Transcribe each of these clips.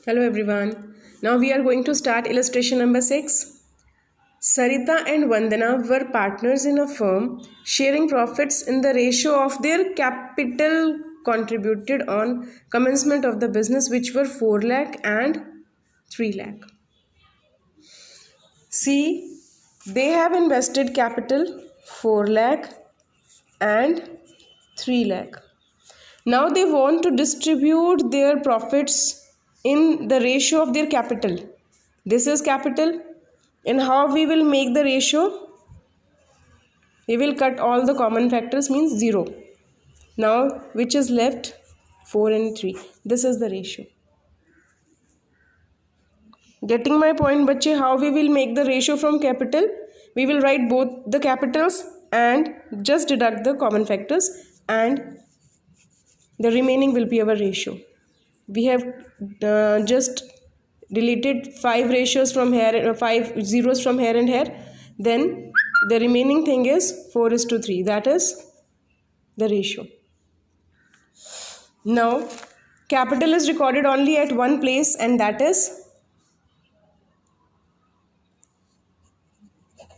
Hello everyone. Now we are going to start illustration number 6. Sarita and Vandana were partners in a firm sharing profits in the ratio of their capital contributed on commencement of the business, which were 4 lakh and 3 lakh. See, they have invested capital 4 lakh and 3 lakh. Now they want to distribute their profits in the ratio of their capital. This is capital. And how we will make the ratio? We will cut all the common factors, means 0. Now which is left? 4 and 3. This is the ratio. Getting my point, bache? How we will make the ratio from capital? We will write both the capitals and just deduct the common factors, and the remaining will be our ratio. We have just deleted 5 ratios from here, 5 zeros from here and here. Then the remaining thing is 4:3. That is the ratio. Now capital is recorded only at one place, and that is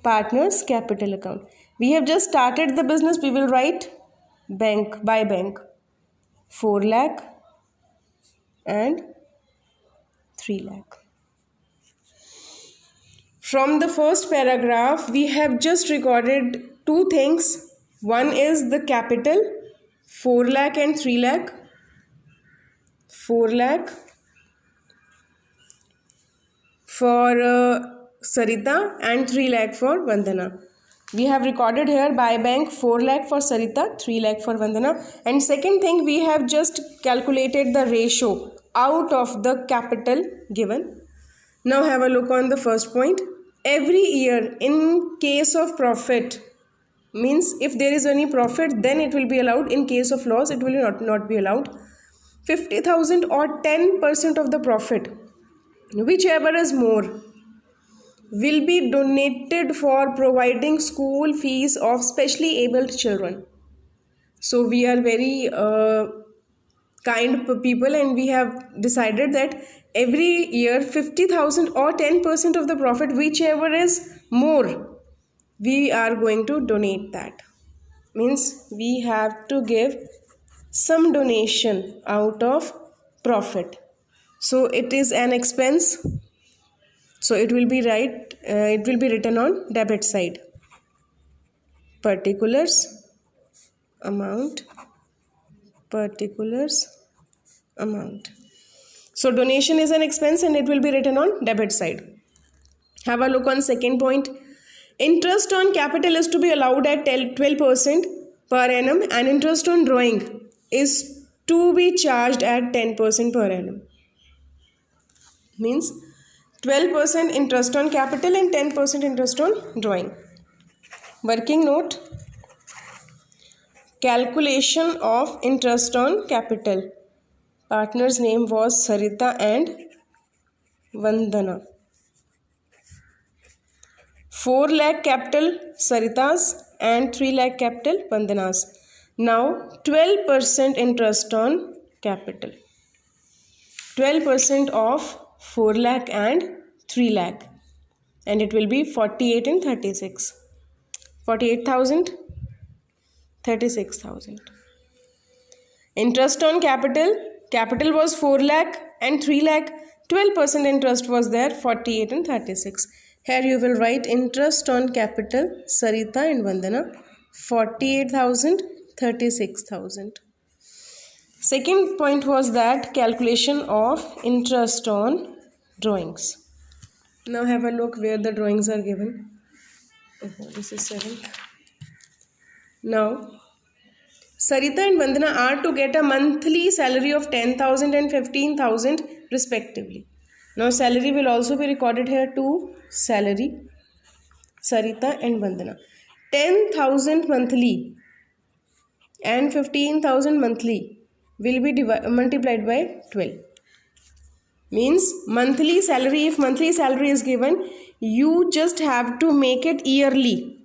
partners capital account. We have just started the business. We will write bank by bank 4 lakh and 3 lakh. From the first paragraph, we have just recorded two things. One is the capital 4 lakh and 3 lakh. 4 lakh for Sarita and 3 lakh for Vandana. We have recorded here by bank 4 lakh for Sarita, 3 lakh for Vandana. And second thing, we have just calculated the ratio out of the capital given. Now have a look on the first point. Every year in case of profit, means if there is any profit, then it will be allowed. In case of loss, it will not be allowed. 50,000 or 10% of the profit, whichever is more, will be donated for providing school fees of specially abled children. So we are very kind people, and we have decided that every year 50,000 or 10% of the profit, whichever is more, we are going to donate that. Means we have to give some donation out of profit. So it is an expense. So it will be written on debit side. Particulars amount. So donation is an expense and it will be written on debit side. Have a look on second point. Interest on capital is to be allowed at 12% per annum, and interest on drawing is to be charged at 10% per annum. Means 12% interest on capital and 10% interest on drawing. Working note. Calculation of interest on capital. Partner's name was Sarita and Vandana. 4 lakh capital Sarita's and 3 lakh capital Vandana's. Now 12% interest on capital. 12% of 4 lakh and 3 lakh. And it will be 48 and 36. 48,000. 36,000. Interest on capital. Capital was 4 lakh and 3 lakh. 12% interest was there, 48 and 36. Here you will write interest on capital Sarita and Vandana 48,000, 36,000. Second point was that calculation of interest on drawings. Now have a look where the drawings are given. This is 7th. Now Sarita and Vandana are to get a monthly salary of 10,000 and 15,000 respectively. Now salary will also be recorded here to salary Sarita and Vandana. 10,000 monthly and 15,000 monthly will be multiplied by 12. Means monthly salary, if monthly salary is given, you just have to make it yearly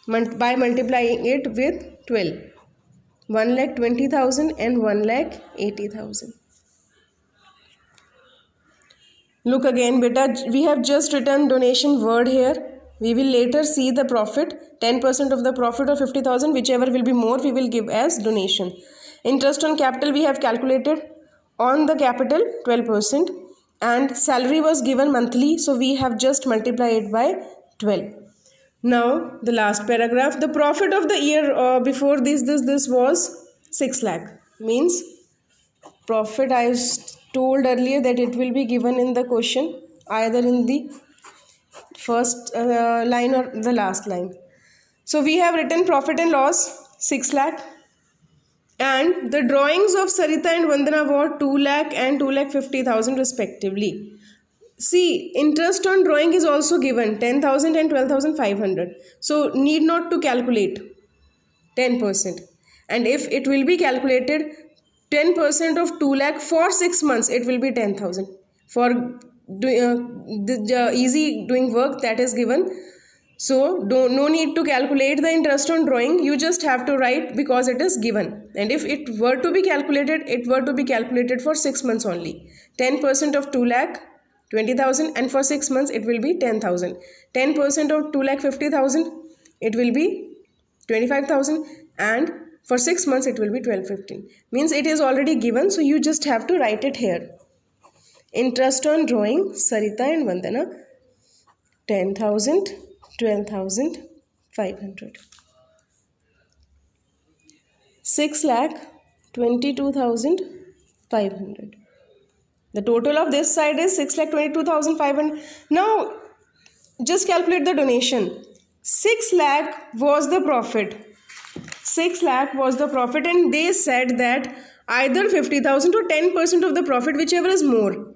by multiplying it with 12. 1,20,000 and 1,80,000. Look again beta, we have just written donation word here. We will later see the profit. 10% of the profit or 50,000, whichever will be more, we will give as donation. Interest on capital we have calculated. On the capital 12%, and salary was given monthly, so we have just multiplied it by 12. Now the last paragraph, the profit of the year before this was 6 lakh. Means profit, I told earlier that it will be given in the question either in the first line or the last line. So we have written profit and loss 6 lakh, and the drawings of Sarita and Vandana were 2 lakh and 2,50,000 respectively. See, interest on drawing is also given 10,000 and 12,500. So need not to calculate 10%. And if it will be calculated 10% of 2 lakh for 6 months, it will be 10,000. For the easy doing work that is given. So no need to calculate the interest on drawing. You just have to write because it is given. And if it were to be calculated, it were to be calculated for 6 months only. 10% of 2 lakh 20,000, and for 6 months it will be 10,000. 10% of 2,50,000, it will be 25,000, and for 6 months it will be 12,15. Means it is already given, so you just have to write it here. Interest on drawing Sarita and Vandana 10,000, 12,500. 6,22,500. The total of this side is 6,22,500. Now just calculate the donation. 6 lakh was the profit. 6 lakh was the profit, and they said that either 50,000 or 10% of the profit, whichever is more.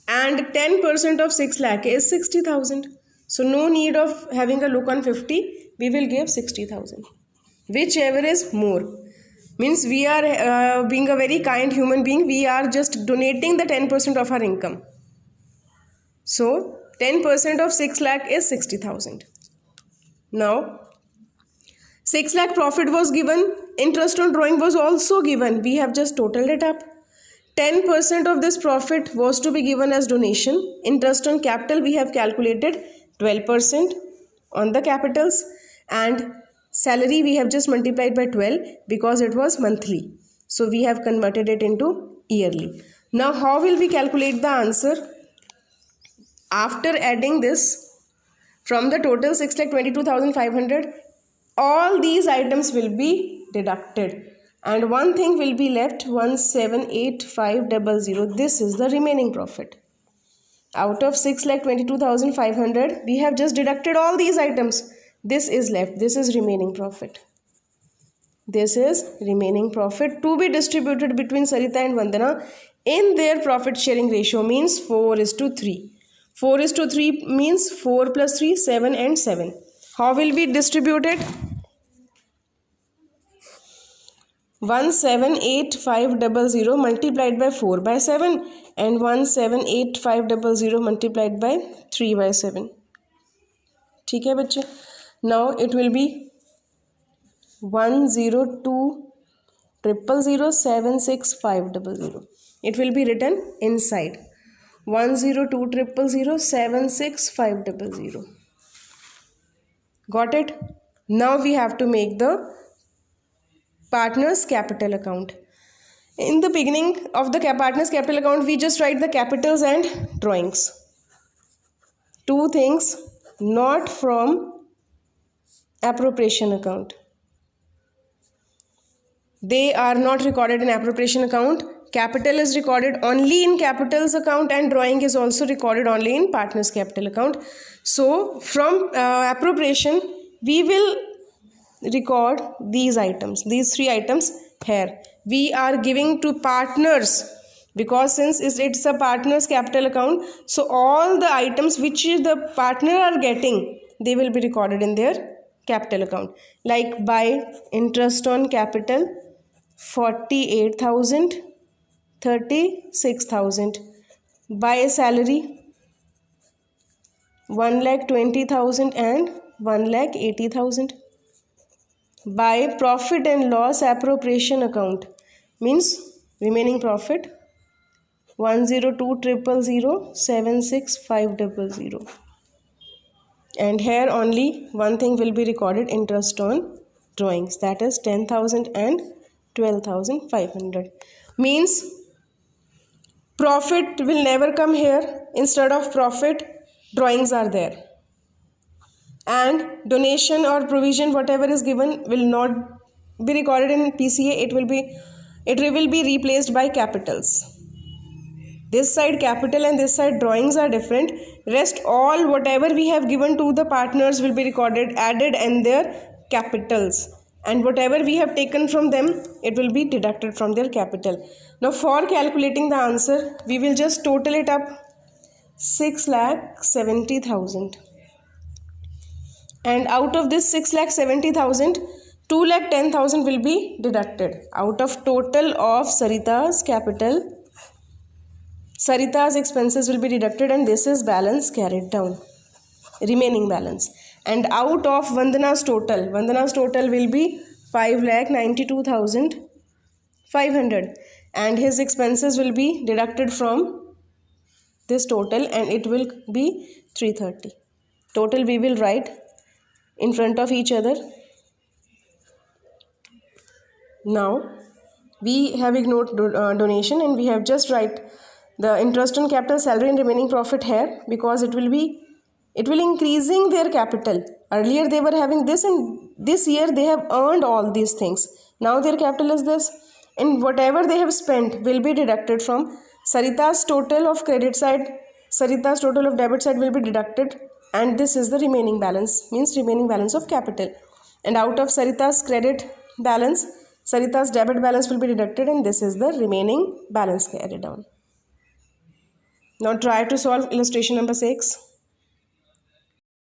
And 10% of 6 lakh is 60,000. So no need of having a look on 50. We will give 60,000. Whichever is more. Means we are being a very kind human being. We are just donating the 10% of our income. So 10% of 6 lakh is 60,000. Now 6 lakh profit was given. Interest on drawing was also given. We have just totaled it up. 10% of this profit was to be given as donation. Interest on capital we have calculated 12% on the capitals, and salary we have just multiplied by 12 because it was monthly. So we have converted it into yearly. Now how will we calculate the answer? After adding this from the total 6,22,500, all these items will be deducted. And one thing will be left, 178500. This is the remaining profit. Out of 6,22,500, we have just deducted all these items. This is left. This is remaining profit. This is remaining profit to be distributed between Sarita and Vandana in their profit sharing ratio, means 4:3. 4:3 means 4 plus 3, 7 and 7. How will we distribute it? 178500 multiplied by 4 by 7 and 178500 multiplied by 3 by 7. ठीक है बच्चे? Now it will be 102,000,76500. It will be written inside 102,000,76500. Got it? Now we have to make the partners capital account. In the beginning of the partners capital account, we just write the capitals and drawings. Two things not from appropriation account. They are not recorded in appropriation account. Capital is recorded only in capitals account, and drawing is also recorded only in partners capital account. So from appropriation we will record these items, these 3 items here. We are giving to partners because since it's a partners capital account, so all the items which the partner are getting, they will be recorded in their capital account. Like by interest on capital 48,000, 36,000. By salary 1,20,000 and 1,80,000. By profit and loss appropriation account, means remaining profit 102,000,765,000. And here only one thing will be recorded, interest on drawings, that is 10,000 and 12,500. Means profit will never come here. Instead of profit, drawings are there. And donation or provision, whatever is given, will not be recorded in PCA. It will be replaced by capitals. This side capital and this side drawings are different. Rest all whatever we have given to the partners will be recorded, added in their capitals. And whatever we have taken from them, it will be deducted from their capital. Now for calculating the answer, we will just total it up. 6,70,000. And out of this 6,70,000, 2,10,000 will be deducted. Out of total of Sarita's capital, Sarita's expenses will be deducted, and this is balance carried down, remaining balance. And out of Vandana's total will be 5,92,500, and his expenses will be deducted from this total, and it will be 330. Total we will write in front of each other. Now we have ignored donation, and we have just write the interest on capital, salary and remaining profit here, because it will increasing their capital. Earlier they were having this, and this year they have earned all these things. Now their capital is this, and whatever they have spent will be deducted from Sarita's total of credit side. Sarita's total of debit side will be deducted, and this is the remaining balance, means remaining balance of capital. And out of Sarita's credit balance, Sarita's debit balance will be deducted, and this is the remaining balance carried down. Now try to solve illustration number 6.